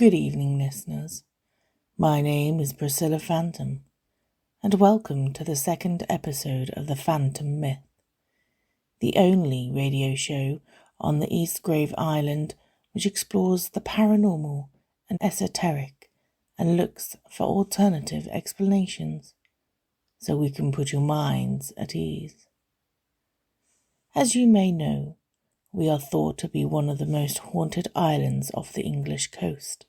Good evening, listeners. My name is Priscilla Phantom, and welcome to the second episode of The Phantom Myth, the only radio show on the East Grave Island which explores the paranormal and esoteric and looks for alternative explanations, so we can put your minds at ease. As you may know, we are thought to be one of the most haunted islands off the English coast.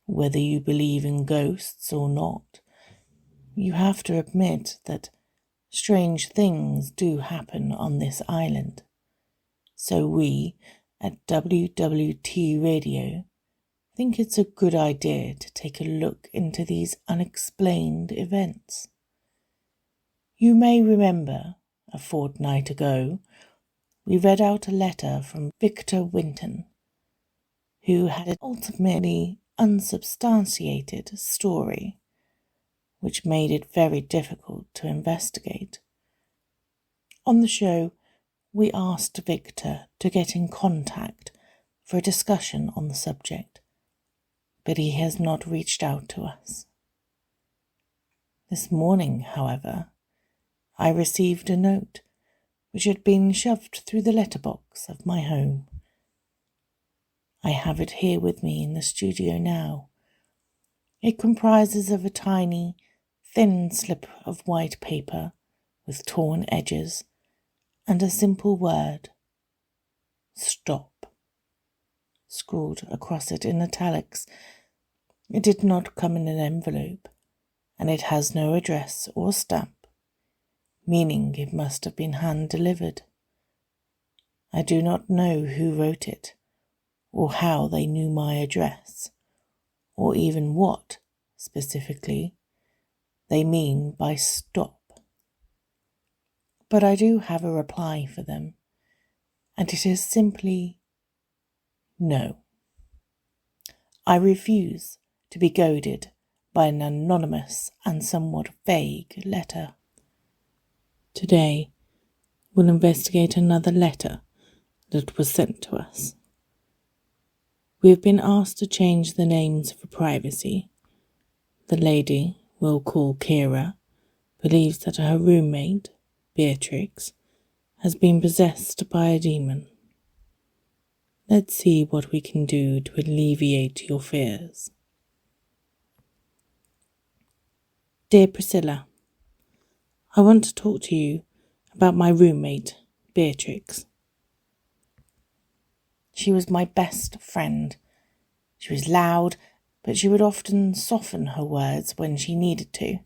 Whether you believe in ghosts or not, you have to admit that strange things do happen on this island. So we, at WWT Radio, think it's a good idea to take a look into these unexplained events. You may remember, a fortnight ago, we read out a letter from Victor Winton, who had an ultimately unsubstantiated story, which made it very difficult to investigate. On the show, we asked Victor to get in contact for a discussion on the subject, but he has not reached out to us. This morning, however, I received a note which had been shoved through the letterbox of my home. I have it here with me in the studio now. It comprises of a tiny, thin slip of white paper with torn edges and a simple word, stop, scrawled across it in italics. It did not come in an envelope, and it has no address or stamp, meaning it must have been hand-delivered. I do not know who wrote it, or how they knew my address, or even what, specifically, they mean by stop. But I do have a reply for them, and it is simply no. I refuse to be goaded by an anonymous and somewhat vague letter. Today, we'll investigate another letter that was sent to us. We have been asked to change the names for privacy. The lady we'll call Kira believes that her roommate, Beatrix, has been possessed by a demon. Let's see what we can do to alleviate your fears. Dear Priscilla, I want to talk to you about my roommate, Beatrix. She was my best friend. She was loud, but she would often soften her words when she needed to.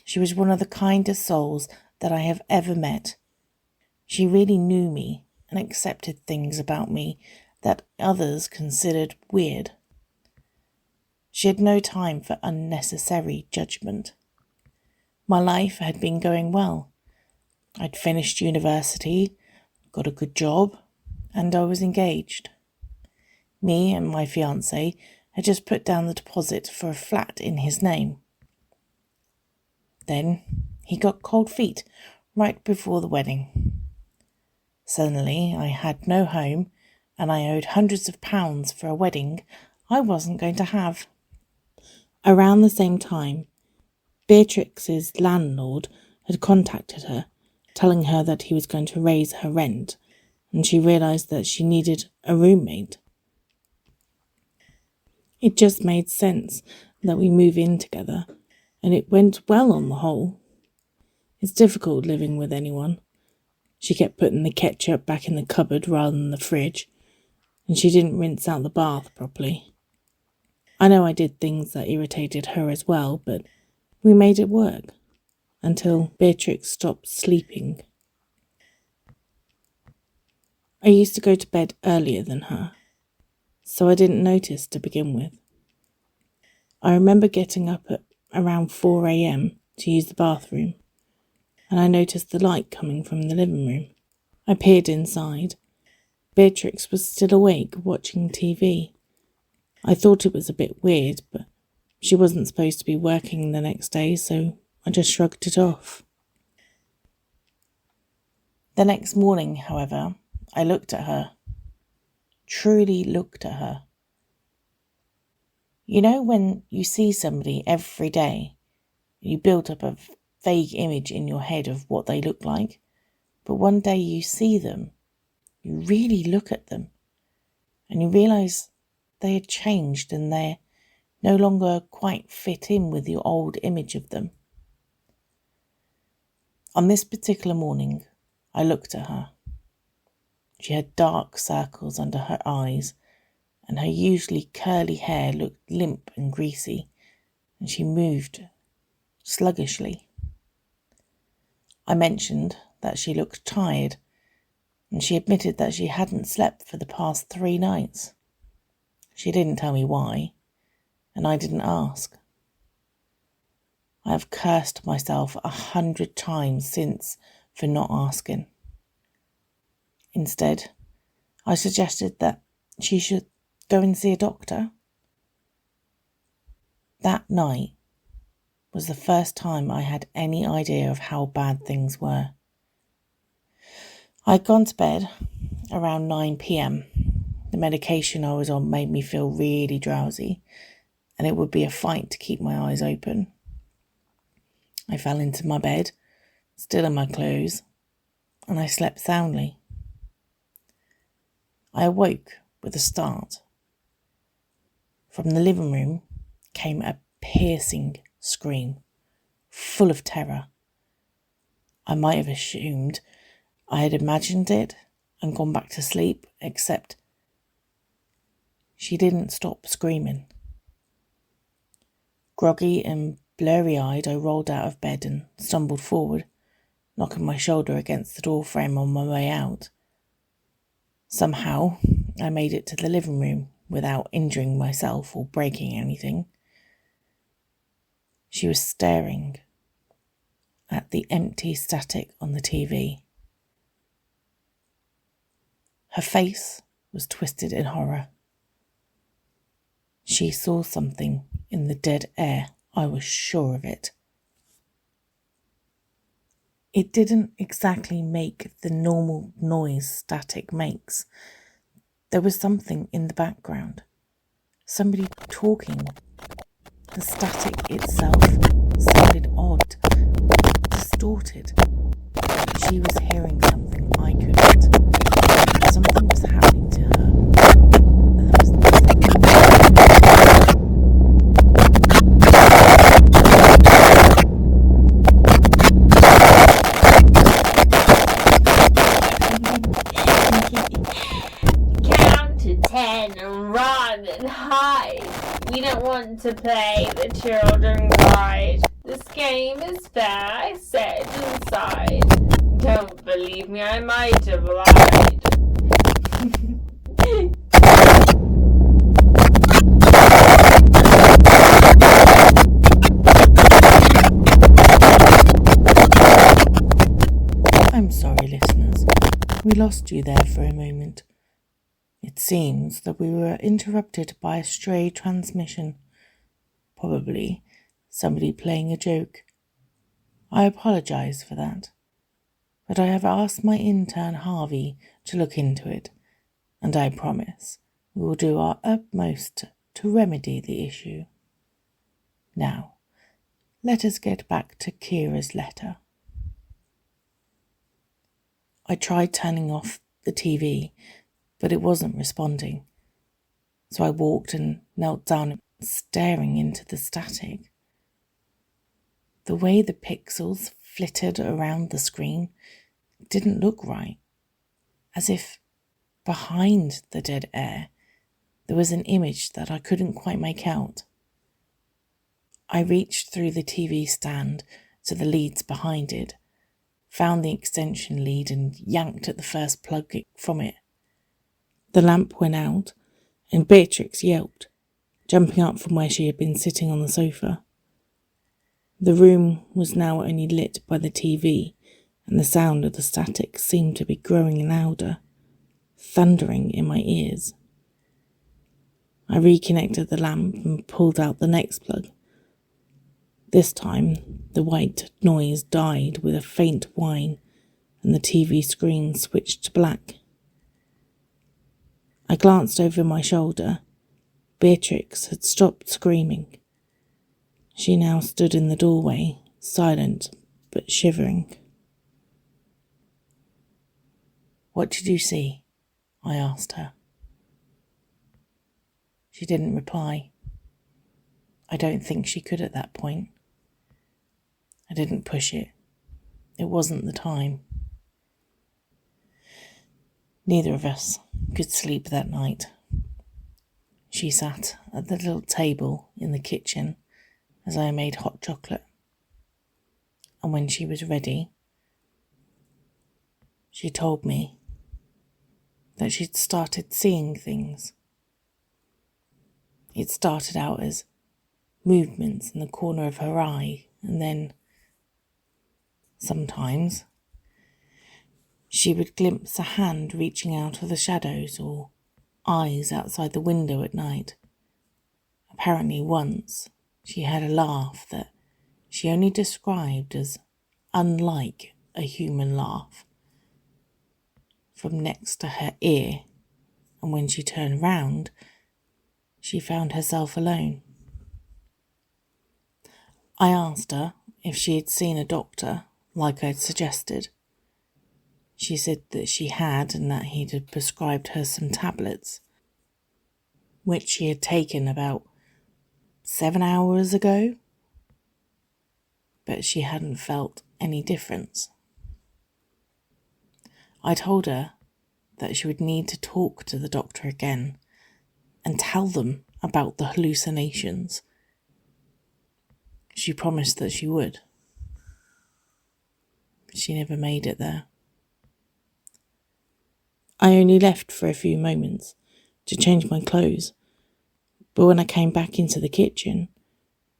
She was one of the kindest souls that I have ever met. She really knew me and accepted things about me that others considered weird. She had no time for unnecessary judgment. My life had been going well. I'd finished university, got a good job, and I was engaged. Me and my fiancé had just put down the deposit for a flat in his name. Then he got cold feet right before the wedding. Suddenly I had no home, and I owed hundreds of pounds for a wedding I wasn't going to have. Around the same time, Beatrix's landlord had contacted her, telling her that he was going to raise her rent, and she realised that she needed a roommate. It just made sense that we move in together, and it went well on the whole. It's difficult living with anyone. She kept putting the ketchup back in the cupboard rather than the fridge, and she didn't rinse out the bath properly. I know I did things that irritated her as well, but we made it work until Beatrix stopped sleeping. I used to go to bed earlier than her, so I didn't notice to begin with. I remember getting up at around 4 a.m. to use the bathroom, and I noticed the light coming from the living room. I peered inside. Beatrix was still awake, watching TV. I thought it was a bit weird, but she wasn't supposed to be working the next day, so I just shrugged it off. The next morning, however, I looked at her. Truly looked at her. You know when you see somebody every day, you build up a vague image in your head of what they look like, but one day you see them, you really look at them, and you realise they had changed and they're no longer quite fit in with your old image of them. On this particular morning, I looked at her. She had dark circles under her eyes, and her usually curly hair looked limp and greasy, and she moved sluggishly. I mentioned that she looked tired, and she admitted that she hadn't slept for the past 3 nights. She didn't tell me why, and I didn't ask. I have cursed myself 100 times since for not asking. Instead, I suggested that she should go and see a doctor. That night was the first time I had any idea of how bad things were. I'd gone to bed around 9 p.m. The medication I was on made me feel really drowsy, and it would be a fight to keep my eyes open. I fell into my bed, still in my clothes, and I slept soundly. I awoke with a start. From the living room came a piercing scream, full of terror. I might have assumed I had imagined it and gone back to sleep, except she didn't stop screaming. Groggy and blurry-eyed, I rolled out of bed and stumbled forward, knocking my shoulder against the door frame on my way out. Somehow, I made it to the living room without injuring myself or breaking anything. She was staring at the empty static on the TV. Her face was twisted in horror. She saw something in the dead air, I was sure of it. It didn't exactly make the normal noise static makes. There was something in the background. Somebody talking. The static itself sounded odd, distorted. She was hearing something I couldn't. Something was happening to her. There was nothing. Count to 10 and run and hide. We don't want to play the children ride. This game is fair, I said inside. Don't believe me, I might have lied. I'm sorry, listeners. We lost you there for a moment. It seems that we were interrupted by a stray transmission. Probably somebody playing a joke. I apologise for that. But I have asked my intern Harvey to look into it, and I promise we will do our utmost to remedy the issue. Now, let us get back to Kira's letter. I tried turning off the TV, but it wasn't responding. So I walked and knelt down, staring into the static. The way the pixels flittered around the screen didn't look right, as if behind the dead air there was an image that I couldn't quite make out. I reached through the TV stand to the leads behind it, found the extension lead and yanked at the first plug from it. The lamp went out and Beatrix yelped, jumping up from where she had been sitting on the sofa. The room was now only lit by the TV, and the sound of the static seemed to be growing louder, thundering in my ears. I reconnected the lamp and pulled out the next plug. This time, the white noise died with a faint whine, and the TV screen switched to black. I glanced over my shoulder. Beatrix had stopped screaming. She now stood in the doorway, silent but shivering. "What did you see?" I asked her. She didn't reply. I don't think she could at that point. I didn't push it. It wasn't the time. Neither of us could sleep that night. She sat at the little table in the kitchen as I made hot chocolate. And when she was ready, she told me that she'd started seeing things. It started out as movements in the corner of her eye, and then sometimes she would glimpse a hand reaching out of the shadows or eyes outside the window at night. Apparently once she had a laugh that she only described as unlike a human laugh from next to her ear, and when she turned round, she found herself alone. I asked her if she had seen a doctor, like I'd suggested. She said that she had, and that he'd had prescribed her some tablets, which she had taken about 7 hours ago, but she hadn't felt any difference. I told her that she would need to talk to the doctor again and tell them about the hallucinations. She promised that she would, but she never made it there. I only left for a few moments to change my clothes, but when I came back into the kitchen,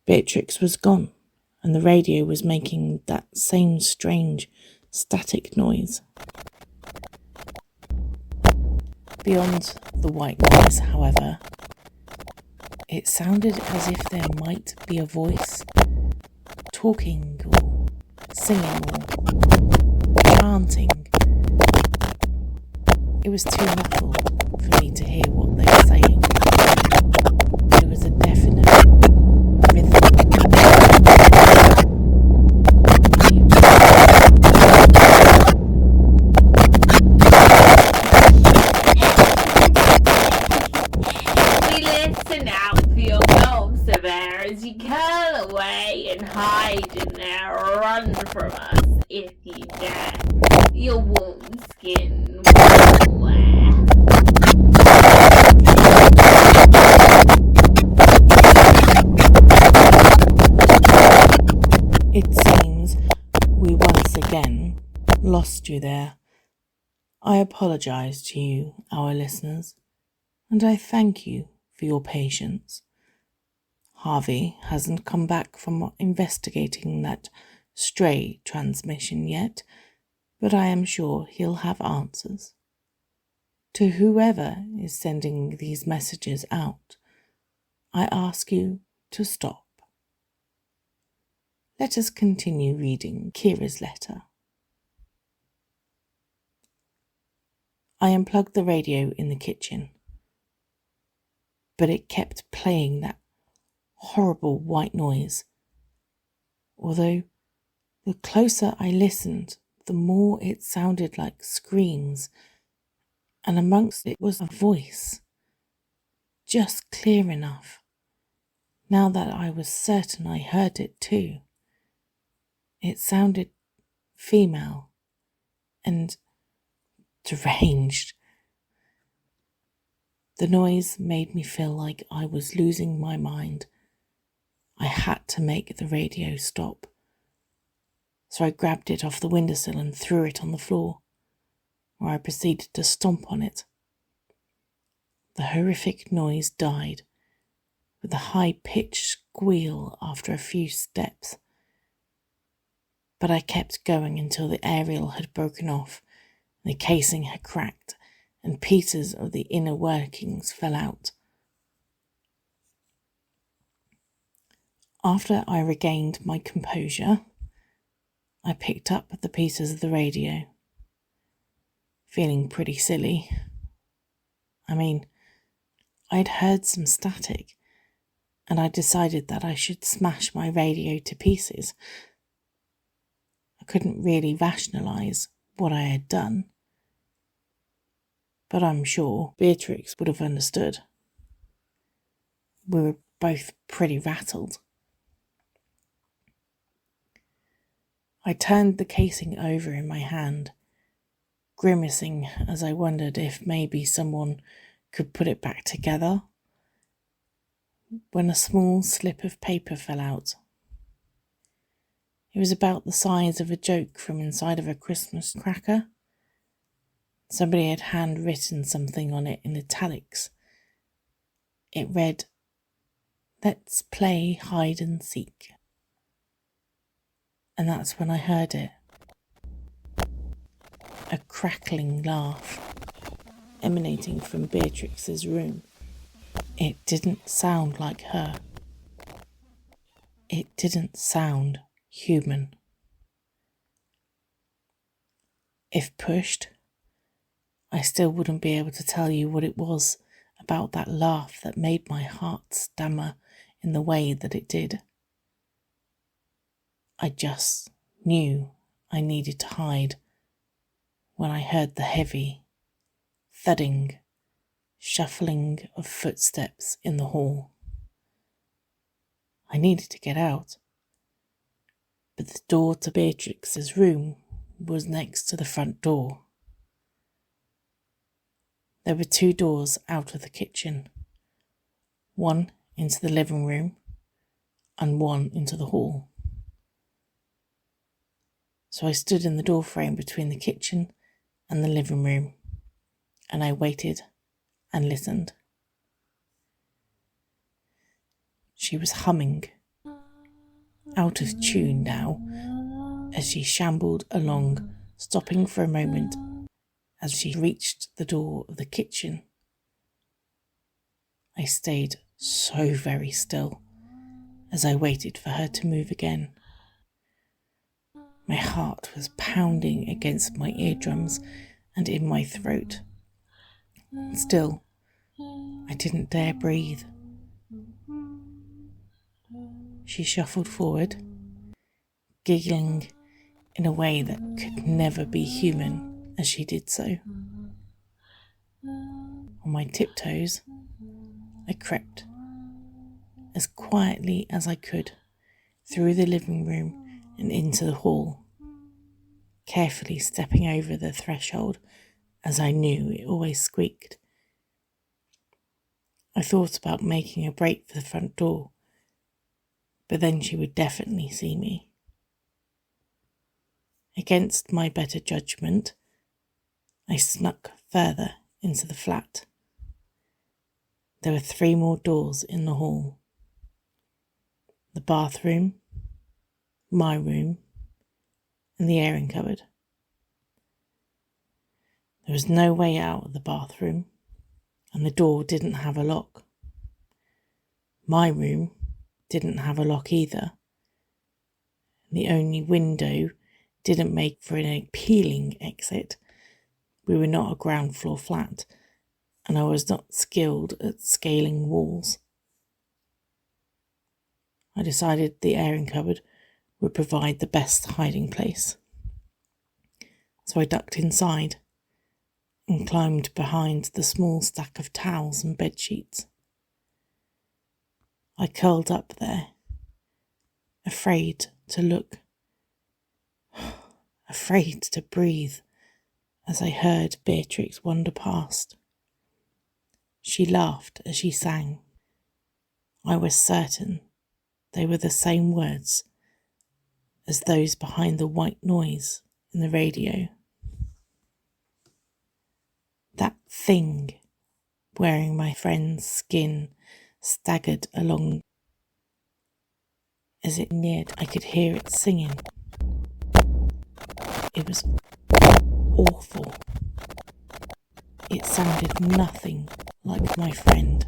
Beatrix was gone, and the radio was making that same strange static noise. Beyond the white noise, however, it sounded as if there might be a voice talking or singing or chanting. It was too muffled for me to hear what they were saying. It was a definite rhythm. We listen out for your gulps of air as you curl away and hide in there. Run from us if you dare. Your warm skin will wear. It seems we once again lost you there. I apologise to you, our listeners, and I thank you for your patience. Harvey hasn't come back from investigating that stray transmission yet, but I am sure he'll have answers. To whoever is sending these messages out, I ask you to stop. Let us continue reading Kira's letter. I unplugged the radio in the kitchen, but it kept playing that horrible white noise. Although the closer I listened, the more it sounded like screams, and amongst it was a voice, just clear enough, now that I was certain I heard it too. It sounded female and deranged. The noise made me feel like I was losing my mind. I had to make the radio stop. So I grabbed it off the windowsill and threw it on the floor, where I proceeded to stomp on it. The horrific noise died, with a high-pitched squeal after a few steps. But I kept going until the aerial had broken off, the casing had cracked, and pieces of the inner workings fell out. After I regained my composure, I picked up the pieces of the radio, feeling pretty silly. I mean, I'd heard some static, and I decided that I should smash my radio to pieces. I couldn't really rationalise what I had done, but I'm sure Beatrix would have understood. We were both pretty rattled. I turned the casing over in my hand, grimacing as I wondered if maybe someone could put it back together, when a small slip of paper fell out. It was about the size of a joke from inside of a Christmas cracker. Somebody had handwritten something on it in italics. It read, "Let's play hide and seek." And that's when I heard it. A crackling laugh emanating from Beatrix's room. It didn't sound like her. It didn't sound human. If pushed, I still wouldn't be able to tell you what it was about that laugh that made my heart stammer in the way that it did. I just knew I needed to hide when I heard the heavy, thudding, shuffling of footsteps in the hall. I needed to get out, but the door to Beatrix's room was next to the front door. There were 2 doors out of the kitchen, one into the living room and one into the hall. So I stood in the doorframe between the kitchen and the living room, and I waited and listened. She was humming, out of tune now, as she shambled along, stopping for a moment as she reached the door of the kitchen. I stayed so very still as I waited for her to move again. My heart was pounding against my eardrums and in my throat. Still, I didn't dare breathe. She shuffled forward, giggling in a way that could never be human as she did so. On my tiptoes, I crept as quietly as I could through the living room and into the hall, carefully stepping over the threshold as I knew it always squeaked. I thought about making a break for the front door, but then she would definitely see me. Against my better judgment, I snuck further into the flat. There were 3 more doors in the hall. The bathroom, my room, and the airing cupboard. There was no way out of the bathroom, and the door didn't have a lock. My room didn't have a lock either. The only window didn't make for an appealing exit. We were not a ground floor flat, and I was not skilled at scaling walls. I decided the airing cupboard would provide the best hiding place. So I ducked inside and climbed behind the small stack of towels and bedsheets. I curled up there, afraid to look, afraid to breathe, as I heard Beatrix wander past. She laughed as she sang. I was certain they were the same words as those behind the white noise in the radio. That thing wearing my friend's skin staggered along. As it neared, I could hear it singing. It was awful. It sounded nothing like my friend.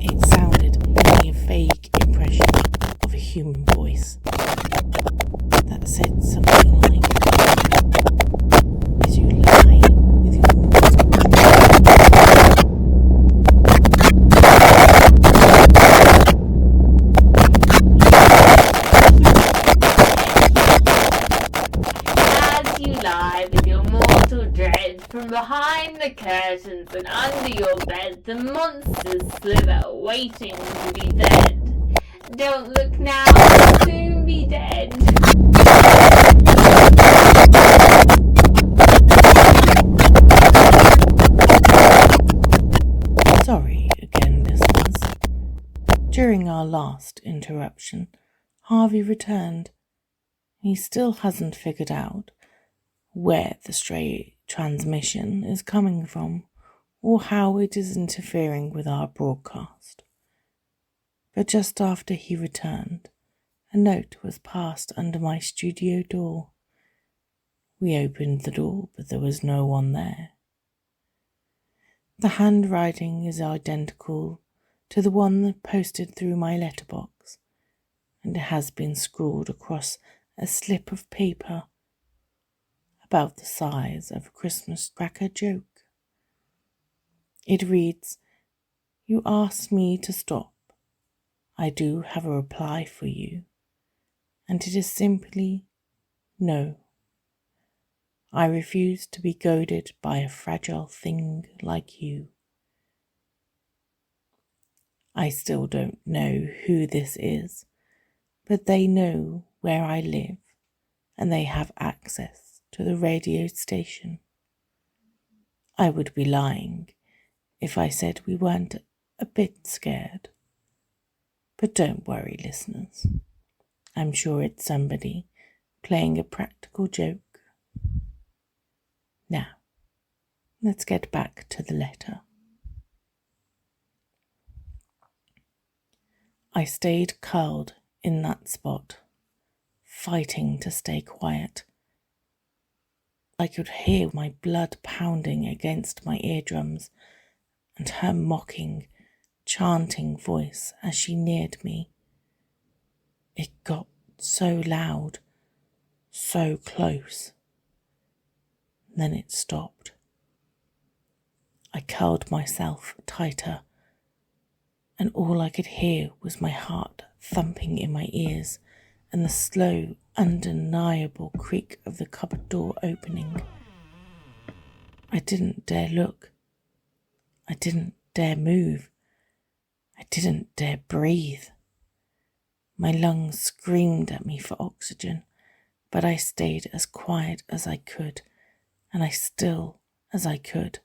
It sounded only a vague impression of a human voice that said something like, "Did you lie with your mortal behind the curtains and under your bed, the monsters slither, waiting to be fed. Don't look now, you'll soon be dead. Sorry again, listeners. During our last interruption, Harvey returned. He still hasn't figured out where the stray transmission is coming from or how it is interfering with our broadcast. But just after he returned, a note was passed under my studio door. We opened the door, but there was no one there. The handwriting is identical to the one that posted through my letterbox, and it has been scrawled across a slip of paper about the size of a Christmas cracker joke. It reads, "You asked me to stop. I do have a reply for you, and it is simply no. I refuse to be goaded by a fragile thing like you." I still don't know who this is, but they know where I live, and they have access to the radio station. I would be lying if I said we weren't a bit scared. But don't worry, listeners. I'm sure it's somebody playing a practical joke. Now, let's get back to the letter. I stayed curled in that spot, fighting to stay quiet. I could hear my blood pounding against my eardrums and her mocking, chanting voice as she neared me. It got so loud, so close. Then it stopped. I curled myself tighter, and all I could hear was my heart thumping in my ears and the slow, undeniable creak of the cupboard door opening. I didn't dare look. I didn't dare move. I didn't dare breathe. My lungs screamed at me for oxygen, but I stayed as quiet as I could, and as still as I could,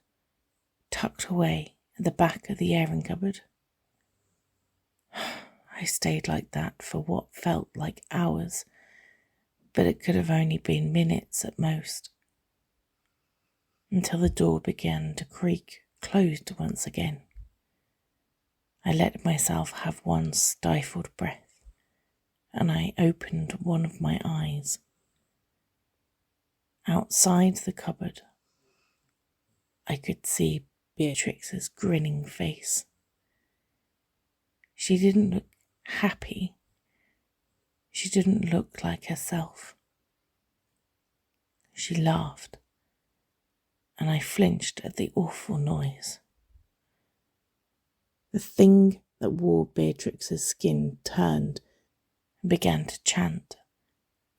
tucked away at the back of the airing cupboard. I stayed like that for what felt like hours, but it could have only been minutes at most, until the door began to creak closed once again. I let myself have one stifled breath, and I opened one of my eyes. Outside the cupboard, I could see Beatrix's grinning face. She didn't look happy. She didn't look like herself. She laughed, and I flinched at the awful noise. The thing that wore Beatrix's skin turned and began to chant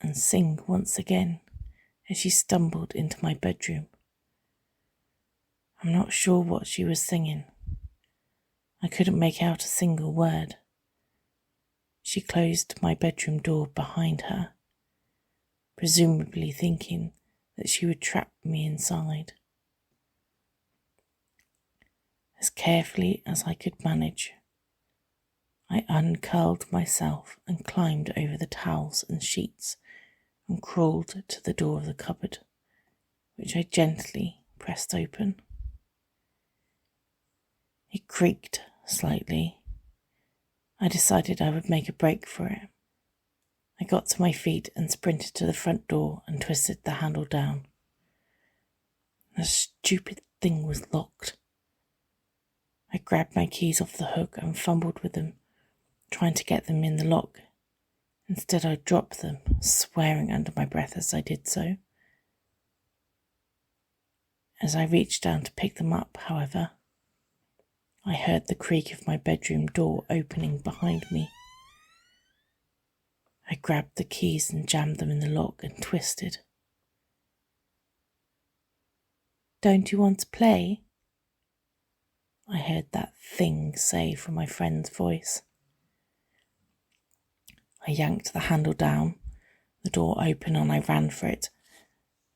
and sing once again as she stumbled into my bedroom. I'm not sure what she was singing. I couldn't make out a single word. She closed my bedroom door behind her, presumably thinking that she would trap me inside. As carefully as I could manage, I uncurled myself and climbed over the towels and sheets and crawled to the door of the cupboard, which I gently pressed open. It creaked slightly. I decided I would make a break for it. I got to my feet and sprinted to the front door and twisted the handle down. The stupid thing was locked. I grabbed my keys off the hook and fumbled with them, trying to get them in the lock. Instead, I dropped them, swearing under my breath as I did so. As I reached down to pick them up, however, I heard the creak of my bedroom door opening behind me. I grabbed the keys and jammed them in the lock and twisted. Don't you want to play? I heard that thing say from my friend's voice. I yanked the handle down, the door open, and I ran for it,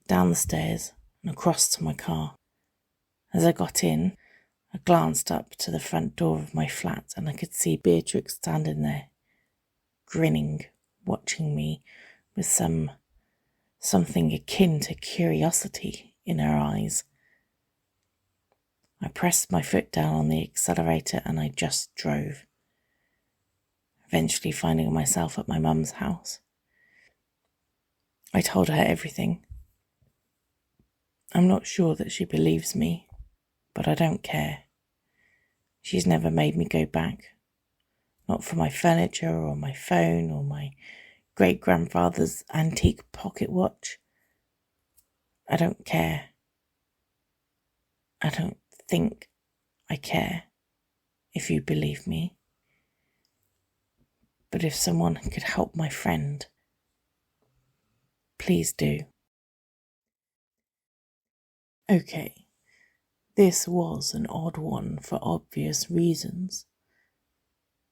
down the stairs and across to my car. As I got in, I glanced up to the front door of my flat and I could see Beatrix standing there, grinning, watching me with something akin to curiosity in her eyes. I pressed my foot down on the accelerator and I just drove, eventually finding myself at my mum's house. I told her everything. I'm not sure that she believes me, but I don't care. She's never made me go back. Not for my furniture or my phone or my great-grandfather's antique pocket watch. I don't care. I don't think I care, if you believe me. But if someone could help my friend, please do. Okay, this was an odd one for obvious reasons.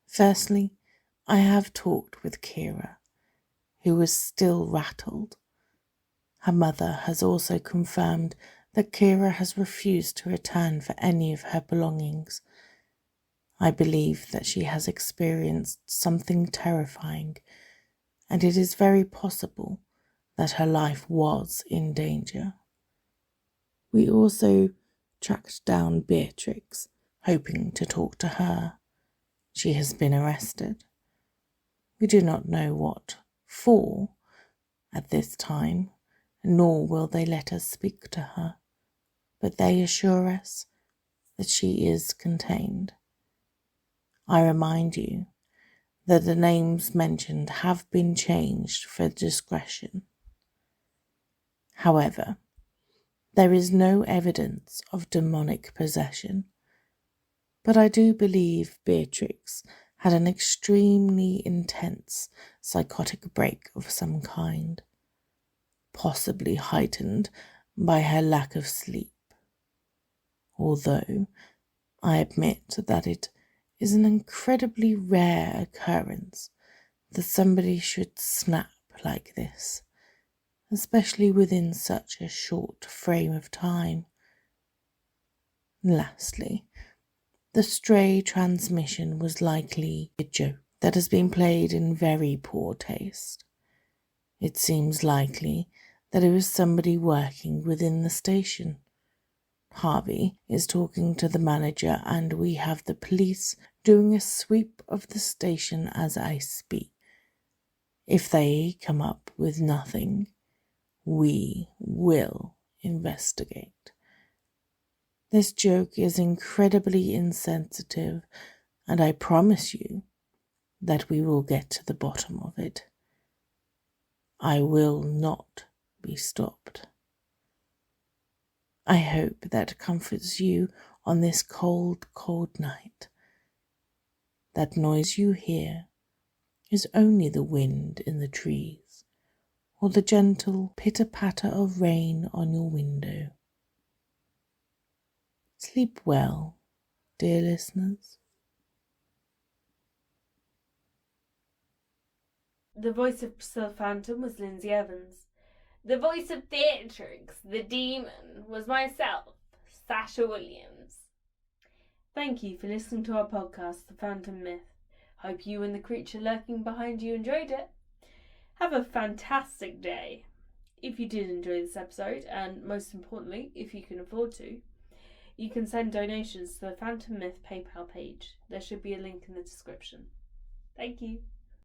Firstly, I have talked with Kira, who was still rattled. Her mother has also confirmed that Kira has refused to return for any of her belongings. I believe that she has experienced something terrifying, and it is very possible that her life was in danger. We also tracked down Beatrix, hoping to talk to her. She has been arrested. We do not know what for at this time, nor will they let us speak to her, but they assure us that she is contained. I remind you that the names mentioned have been changed for discretion. However, there is no evidence of demonic possession, but I do believe Beatrix had an extremely intense psychotic break of some kind, possibly heightened by her lack of sleep. Although I admit that it is an incredibly rare occurrence that somebody should snap like this, especially within such a short frame of time. Lastly, the stray transmission was likely a joke that has been played in very poor taste. It seems likely that it was somebody working within the station. Harvey is talking to the manager and we have the police doing a sweep of the station as I speak. If they come up with nothing, we will investigate. This joke is incredibly insensitive, and I promise you that we will get to the bottom of it. I will not be stopped. I hope that comforts you on this cold, cold night. That noise you hear is only the wind in the trees, or the gentle pitter-patter of rain on your window. Sleep well, dear listeners. The voice of Priscilla Phantom was Lynsey Evans. The voice of Beatrix, the demon, was myself, Sasha Williams. Thank you for listening to our podcast, The Phantom Myth. Hope you and the creature lurking behind you enjoyed it. Have a fantastic day. If you did enjoy this episode, and most importantly, if you can afford to, you can send donations to the Phantom Myth PayPal page. There should be a link in the description. Thank you.